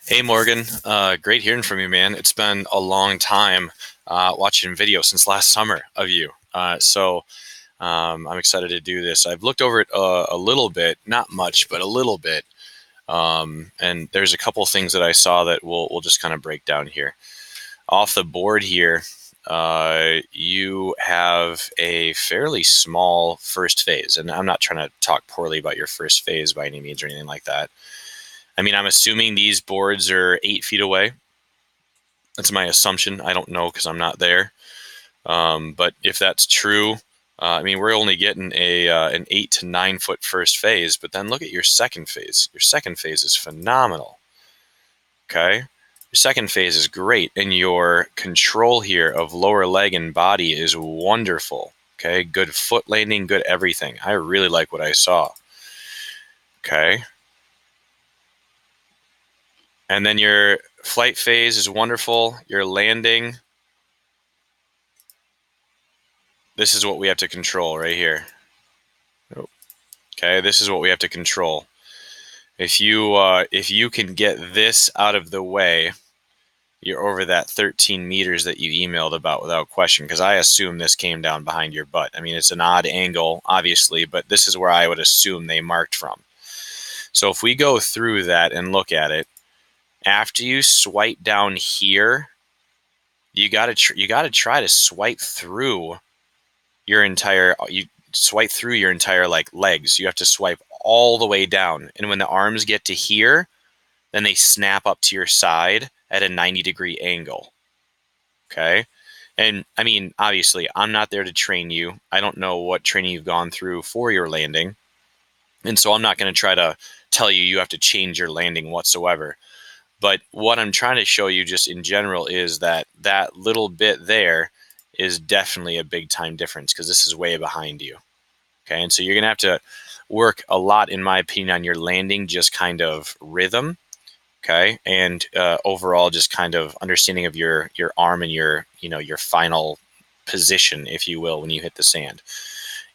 Hey Morgan, great hearing from you, man. It's been a long time watching video since last summer of you. I'm excited to do this. I've looked over it a little bit, not much, but a little bit. And there's a couple things that I saw that we'll just kind of break down here. Off the board here, you have a fairly small first phase, and I'm not trying to talk poorly about your first phase by any means or anything like that. I mean, I'm assuming these boards are 8 feet away. That's my assumption. I don't know because I'm not there. But if that's true, I mean, we're only getting an 8 to 9 foot first phase. But then look at your second phase. Your second phase is phenomenal. Okay, your second phase is great, and your control here of lower leg and body is wonderful. Okay, good foot landing, good everything. I really like what I saw. Okay, and then your flight phase is wonderful. Your landing. This is what we have to control right here. Okay, this is what we have to control. If you can get this out of the way, you're over that 13 meters that you emailed about without question. Because I assume this came down behind your butt. I mean, it's an odd angle, obviously, but this is where I would assume they marked from. So if we go through that and look at it, after you swipe down here, you gotta try to swipe through your entire like legs. You have to swipe all the way down, and when the arms get to here, then they snap up to your side at a 90-degree angle. Okay, and I mean, obviously I'm not there to train you. I don't know what training you've gone through for your landing, and so I'm not going to try to tell you have to change your landing whatsoever. But what I'm trying to show you just in general is that that little bit there is definitely a big time difference, because this is way behind you. Okay, and so you're going to have to work a lot, in my opinion, on your landing, just kind of rhythm. Okay, and overall, just kind of understanding of your arm and your final position, if you will, when you hit the sand.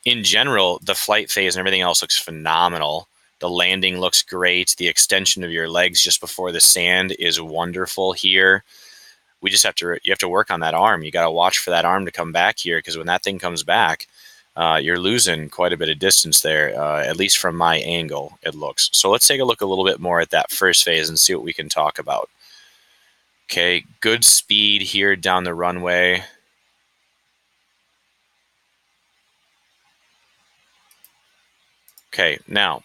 In general, the flight phase and everything else looks phenomenal. The landing looks great. The extension of your legs just before the sand is wonderful here. You have to work on that arm. You got to watch for that arm to come back here, because when that thing comes back, you're losing quite a bit of distance there, at least from my angle, it looks. So let's take a look a little bit more at that first phase and see what we can talk about. Okay, good speed here down the runway. Okay, now,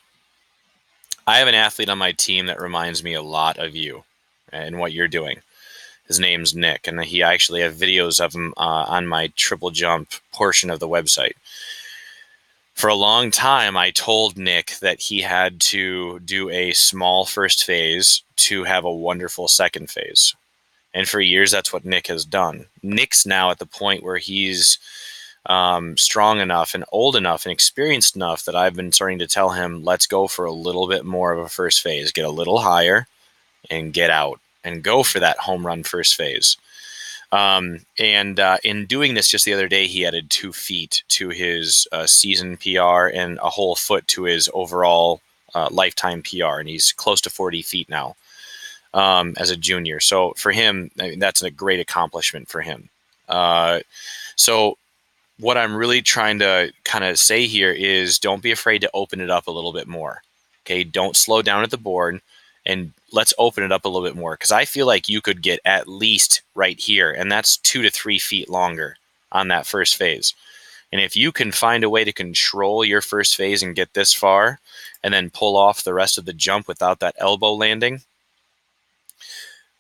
I have an athlete on my team that reminds me a lot of you and what you're doing. His name's Nick, and I actually have videos of him on my triple jump portion of the website. For a long time, I told Nick that he had to do a small first phase to have a wonderful second phase. And for years, that's what Nick has done. Nick's now at the point where he's strong enough and old enough and experienced enough that I've been starting to tell him, let's go for a little bit more of a first phase, get a little higher and get out and go for that home run first phase. In doing this just the other day, he added 2 feet to his season PR and a whole foot to his overall lifetime PR, and he's close to 40 feet now as a junior. So for him, I mean, that's a great accomplishment for him. So what I'm really trying to kind of say here is, don't be afraid to open it up a little bit more. Okay, don't slow down at the board, and let's open it up a little bit more, because I feel like you could get at least right here, and that's 2 to 3 feet longer on that first phase. And if you can find a way to control your first phase and get this far, and then pull off the rest of the jump without that elbow landing,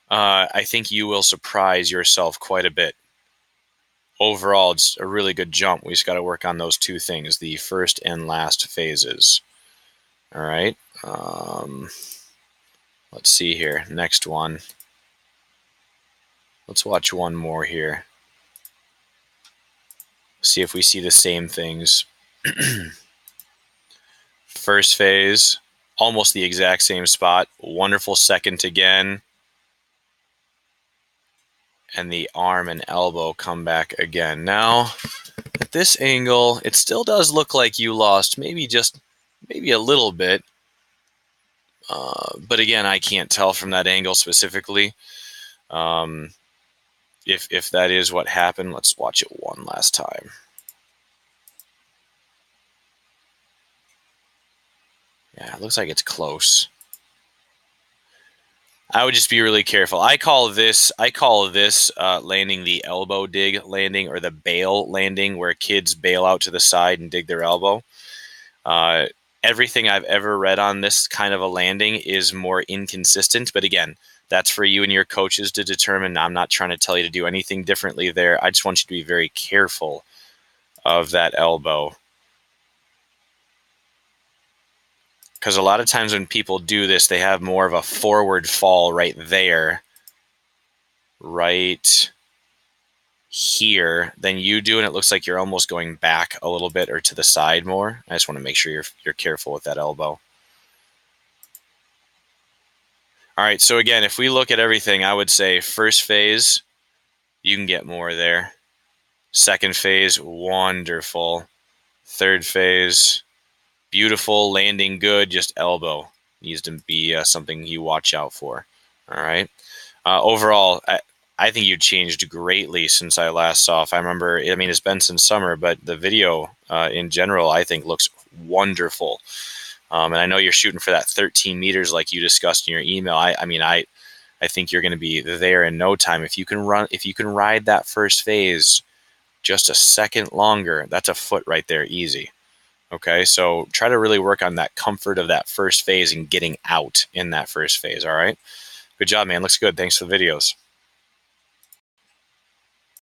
I think you will surprise yourself quite a bit. Overall, it's a really good jump. We just got to work on those two things, the first and last phases. All right. Let's see here. Next one. Let's watch one more here. See if we see the same things. First phase, almost the exact same spot. Wonderful second again. And the arm and elbow come back again. Now, at this angle, it still does look like you lost maybe a little bit. But again, I can't tell from that angle specifically. If that is what happened, let's watch it one last time. Yeah, it looks like it's close. I would just be really careful. I call this landing the elbow dig landing, or the bail landing, where kids bail out to the side and dig their elbow. Uh, Everything I've ever read on this kind of a landing is more inconsistent, but again, that's for you and your coaches to determine. I'm not trying to tell you to do anything differently there. I just want you to be very careful of that elbow. Because a lot of times when people do this, they have more of a forward fall right there, right here, than you do, and it looks like you're almost going back a little bit or to the side more. I just want to make sure you're careful with that elbow. All right, so again, if we look at everything, I would say first phase, you can get more there. Second phase, wonderful. Third phase, beautiful, landing good, just elbow needs to be something you watch out for. All right. Overall, I think you changed greatly since I last saw. If I remember, I mean, it's been since summer, but the video in general, I think, looks wonderful. And I know you're shooting for that 13 meters like you discussed in your email. I think you're going to be there in no time. If you can ride that first phase just a second longer, that's a foot right there, easy. Okay, so try to really work on that comfort of that first phase and getting out in that first phase. All right, good job, man. Looks good. Thanks for the videos.